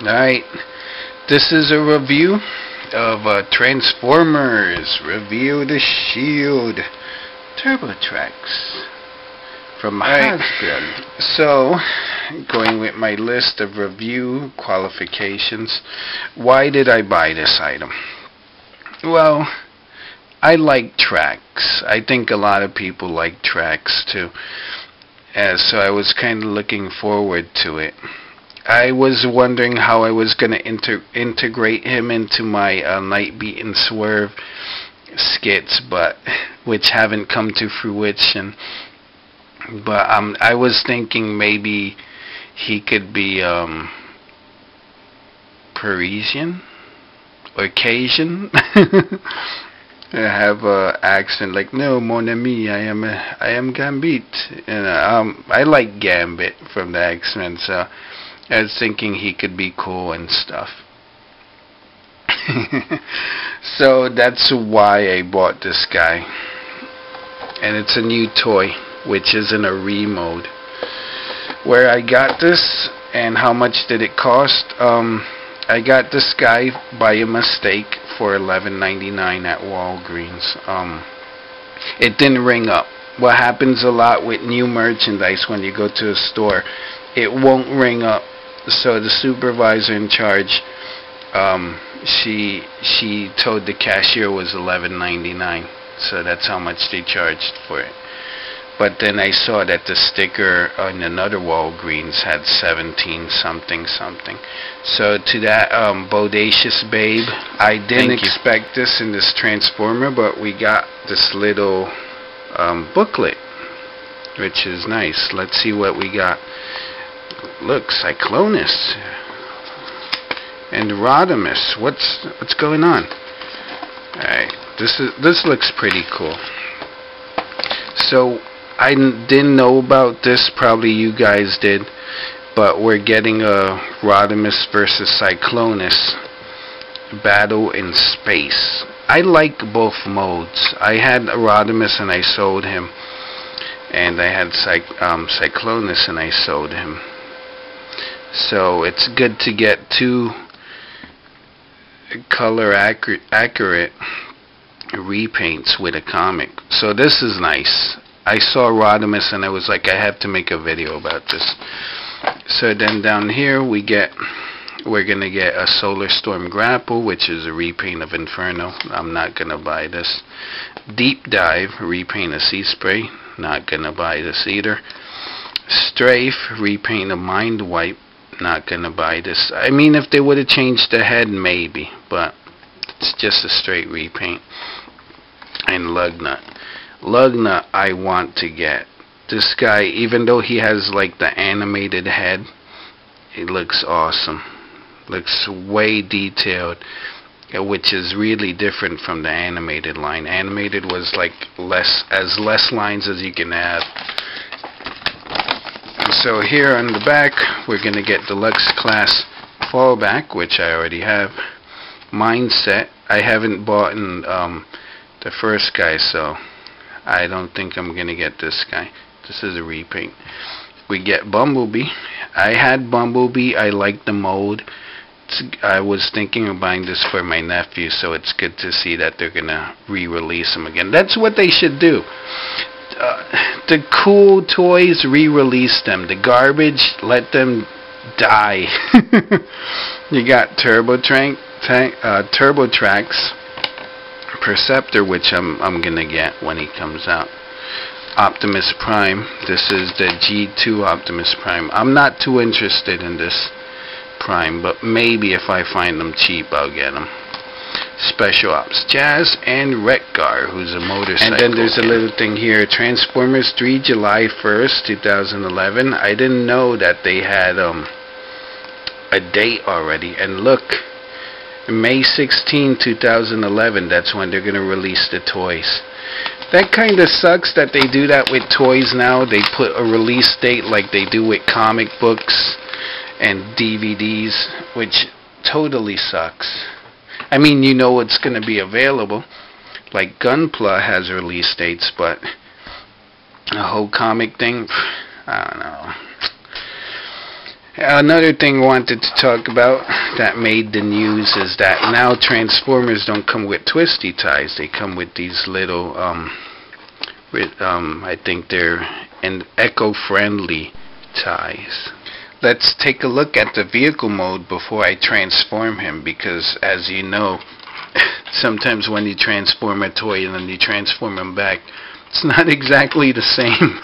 Alright, this is a review of Transformers Review the Shield TurboTrax from Hasbro. So, going with my list of review qualifications, why did I buy this item? Well, I like tracks. I think a lot of people like tracks too. So I was kind of looking forward to it. I was wondering how I was going to integrate him into my Nightbeat and Swerve skits, but which haven't come to fruition. But I was thinking maybe he could be Parisian or Cajun. I have an accent like, no, mon ami, I am Gambit, and I like Gambit from the X-Men, so I was thinking he could be cool and stuff. So that's why I bought this guy, and it's a new toy, which is in a remode. Where I got this and how much did it cost? I got this guy by a mistake for $11.99 at Walgreens. It didn't ring up. What happens a lot with new merchandise when you go to a store, it won't ring up. So the supervisor in charge, she told the cashier it was $11.99. So that's how much they charged for it. But then I saw that the sticker on another Walgreens had 17 something. So to that bodacious babe, I didn't expect this in this Transformer, but we got this little booklet, which is nice. Let's see what we got. Look, Cyclonus and Rodimus. What's going on? Alright, this looks pretty cool. So I didn't know about this, probably you guys did, but we're getting a Rodimus versus Cyclonus battle in space. I like both modes. I had a Rodimus and I sold him, and I had Cyclonus and I sold him. So it's good to get two color accurate repaints with a comic. So this is nice. I saw Rodimus and I was like, I have to make a video about this. So then down here we're gonna get a Solar Storm Grapple, which is a repaint of Inferno. I'm not gonna buy this. Deep Dive, repaint of Sea Spray. Not gonna buy this either. Strafe, repaint of Mind Wipe. Not gonna buy this. I mean, if they would have changed the head, maybe, but it's just a straight repaint. And Lugnut. Lugnut I want to get. This guy, even though he has like the animated head, it looks awesome. Looks way detailed, which is really different from the animated line. Animated was like less lines as you can have. So here on the back, we're gonna get Deluxe Class Fallback, which I already have. Mindset. I haven't bought in the first guy, so I don't think I'm gonna get this guy. This is a repaint. We get Bumblebee. I had Bumblebee. I like the mold. I was thinking of buying this for my nephew, so it's good to see that they're gonna re-release him again. That's what they should do. The cool toys, re-release them. The garbage, let them die. You got TurboTrax Perceptor, which I'm gonna get when he comes out. Optimus Prime. This is the G2 Optimus Prime. I'm not too interested in this Prime, but maybe if I find them cheap, I'll get them. Special Ops Jazz and Wreck-Gar, who's a motorcycle. And then there's a little thing here, Transformers 3, July 1st, 2011. I didn't know that they had a date already. And look, May 16, 2011, that's when they're going to release the toys. That kind of sucks that they do that with toys now. They put a release date like they do with comic books and DVDs, which totally sucks. I mean, you know it's going to be available. Like Gunpla has release dates, but a whole comic thing, I don't know. Another thing I wanted to talk about that made the news is that now Transformers don't come with twisty ties. They come with these little, I think they're eco-friendly ties. Let's take a look at the vehicle mode before I transform him, because as you know, sometimes when you transform a toy and then you transform him back, it's not exactly the same.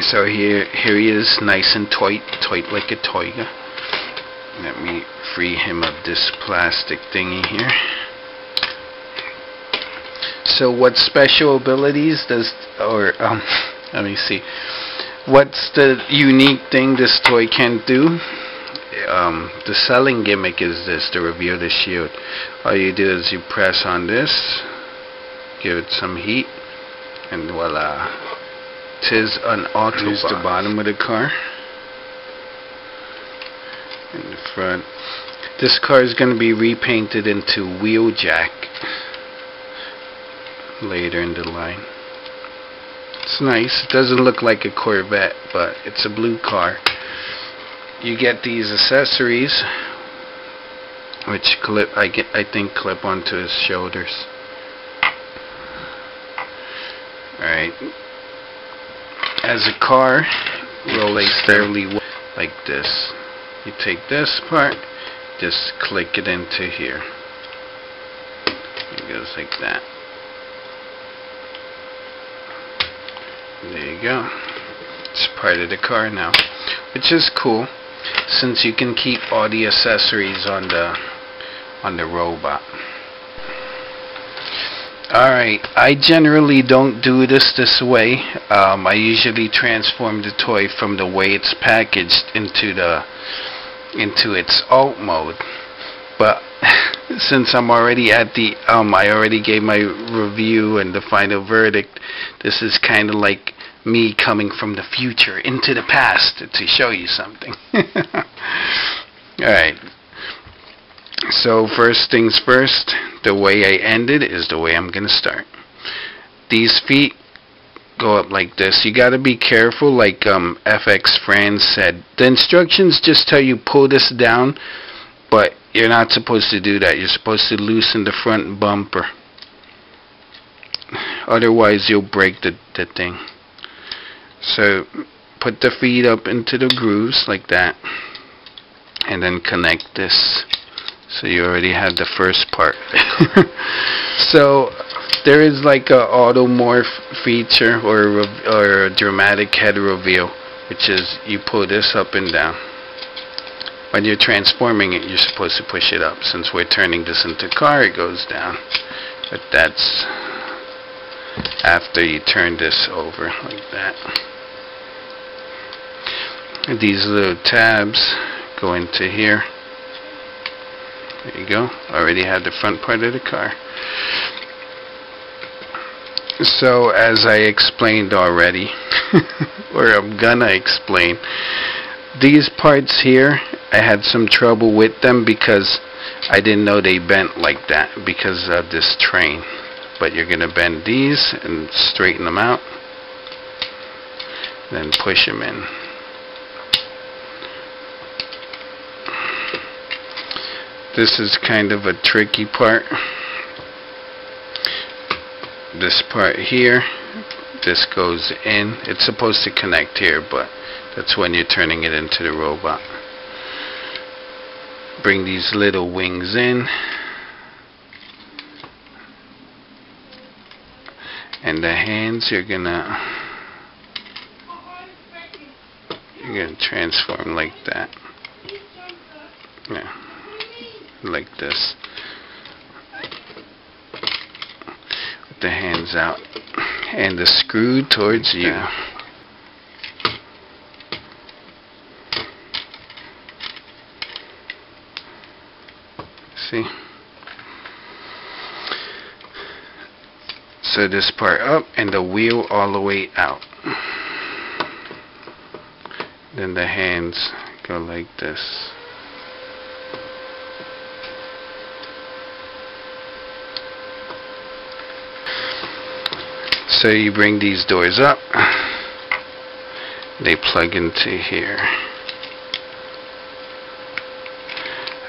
So here he is, nice and tight like a tiger. Let me free him of this plastic thingy here. So what special abilities does, let me see. What's the unique thing this toy can do? The selling gimmick is this, to reveal the shield. All you do is you press on this, give it some heat, and voila. 'Tis an Autobot. Here's the bottom of the car. In the front. This car is going to be repainted into Wheeljack later in the line. It's nice. It doesn't look like a Corvette, but it's a blue car. You get these accessories, which I think clip onto his shoulders. Alright. As a car, rollates fairly well like this. You take this part, just click it into here. It goes like that. There you go. It's part of the car now, which is cool, since you can keep all the accessories on the robot. Alright, I generally don't do this way. I usually transform the toy from the way it's packaged into its alt mode. But since I'm already at the I already gave my review and the final verdict, this is kind of like me coming from the future into the past to show you something. Alright. So first things first, the way I ended is the way I'm going to start. These feet go up like this. You got to be careful, like FX Franz said. The instructions just tell you pull this down, but you're not supposed to do that. You're supposed to loosen the front bumper. Otherwise you'll break the thing. So put the feet up into the grooves like that, and then connect this. So you already have the first part. So there is like a automorph feature or a dramatic head reveal, which is you pull this up and down. When you're transforming it, you're supposed to push it up. Since we're turning this into a car, it goes down. But that's after you turn this over like that. These little tabs go into here. There you go. Already had the front part of the car. So as I explained already, or I'm gonna explain, these parts here, I had some trouble with them because I didn't know they bent like that because of this train. But you're gonna bend these and straighten them out, then push them in. This is kind of a tricky part. This part here, this goes in. It's supposed to connect here, but that's when you're turning it into the robot. Bring these little wings in. And the hands, you're gonna transform like that. Yeah. Like this, with the hands out and the screw towards you. See? So this part up and the wheel all the way out. Then the hands go like this. So you bring these doors up, they plug into here.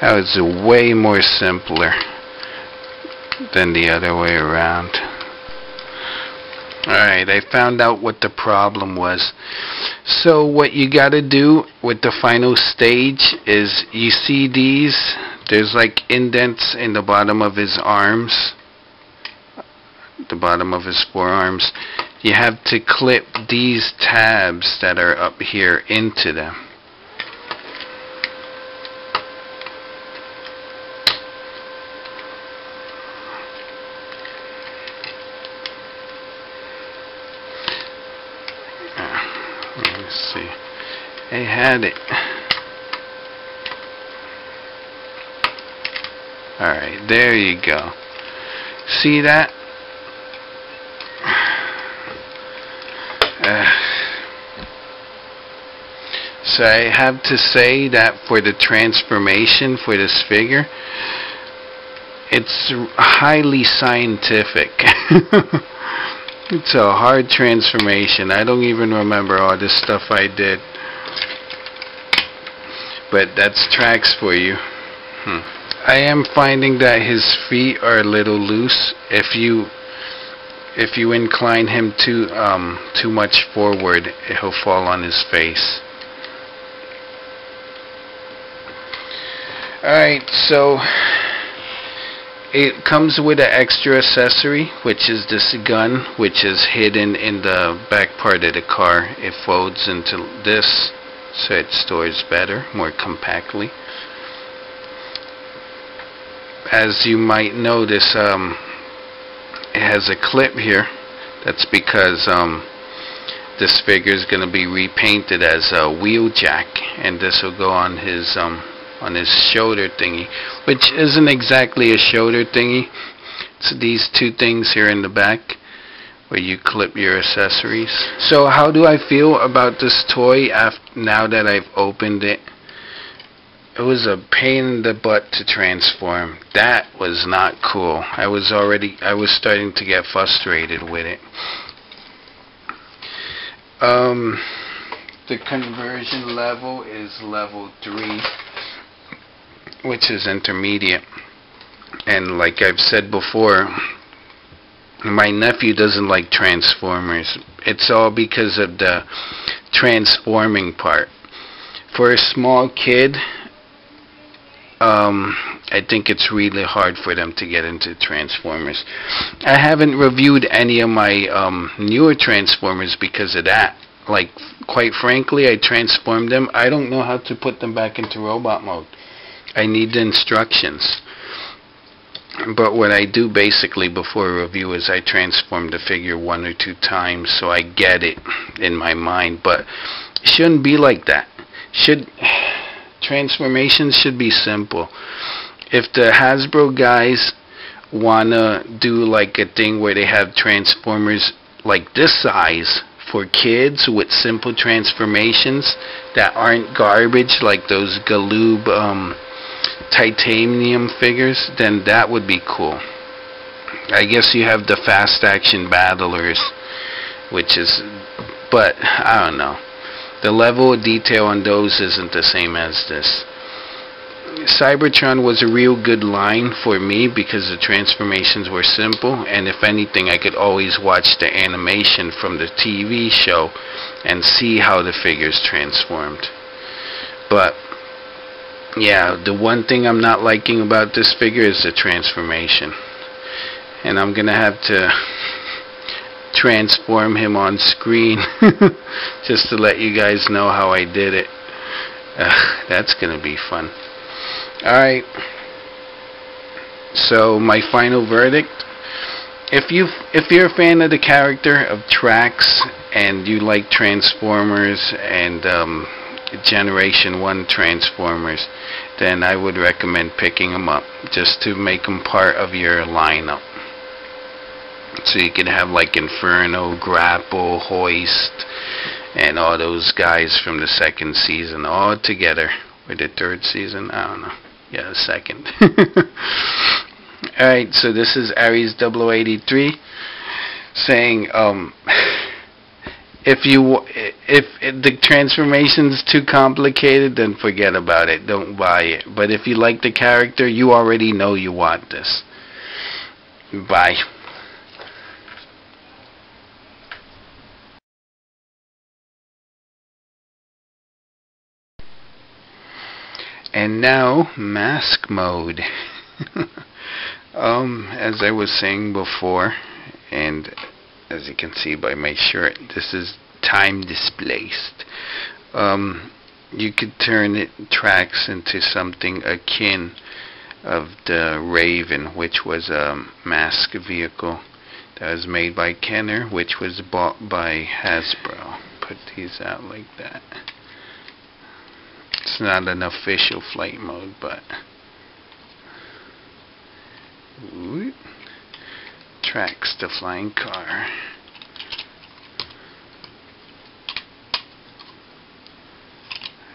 That was way more simpler than the other way around. Alright, I found out what the problem was. So what you gotta do with the final stage is, you see these, there's like indents in the bottom of his arms, the bottom of his forearms. You have to clip these tabs that are up here into them. Let me see. I had it. Alright, there you go. See that? So I have to say that for the transformation for this figure, it's highly scientific. It's a hard transformation. I don't even remember all this stuff I did. But that's tracks for you. I am finding that his feet are a little loose. If you incline him too much forward, he'll fall on his face. Alright, so it comes with an extra accessory, which is this gun, which is hidden in the back part of the car. It folds into this, so it stores better, more compactly. As you might notice, it has a clip here. That's because this figure is going to be repainted as a wheel jack, and this will go on his shoulder thingy, which isn't exactly a shoulder thingy. It's these two things here in the back where you clip your accessories. So how do I feel about this toy now that I've opened it? It was a pain in the butt to transform. That was not cool. I was starting to get frustrated with it. The conversion level is level 3, which is intermediate. And like I've said before, my nephew doesn't like Transformers. It's all because of the transforming part. For a small kid, I think it's really hard for them to get into Transformers. I haven't reviewed any of my newer Transformers because of that. Like, quite frankly, I transformed them. I don't know how to put them back into robot mode. I need the instructions. But what I do basically before a review is I transform the figure 1 or 2 times so I get it in my mind. But it shouldn't be like that. Transformations should be simple. If the Hasbro guys wanna do like a thing where they have Transformers like this size for kids with simple transformations that aren't garbage like those Galoob titanium figures, then that would be cool. I guess you have the fast action battlers, which is, but I don't know. The level of detail on those isn't the same as this. Cybertron was a real good line for me because the transformations were simple, and if anything I could always watch the animation from the TV show and see how the figures transformed. But yeah, the one thing I'm not liking about this figure is the transformation, and I'm gonna have to transform him on screen just to let you guys know how I did it. That's gonna be fun. Alright, so my final verdict: if you're a fan of the character of Trax and you like Transformers and Generation 1 Transformers, then I would recommend picking them up just to make them part of your lineup. So you can have like Inferno, Grapple, Hoist, and all those guys from the 2nd season all together. Or the 3rd season? I don't know. Yeah, the 2nd. Alright, so this is Aries 0083 saying, If the transformation's too complicated, then forget about it. Don't buy it. But if you like the character, you already know you want this. Bye. And now, mask mode. As I was saying before, and as you can see by my shirt, this is time displaced. You could turn tracks into something akin of the Raven, which was a mask vehicle that was made by Kenner, which was bought by Hasbro. Put these out like that. It's not an official flight mode, but tracks the flying car.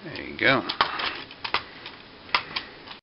There you go.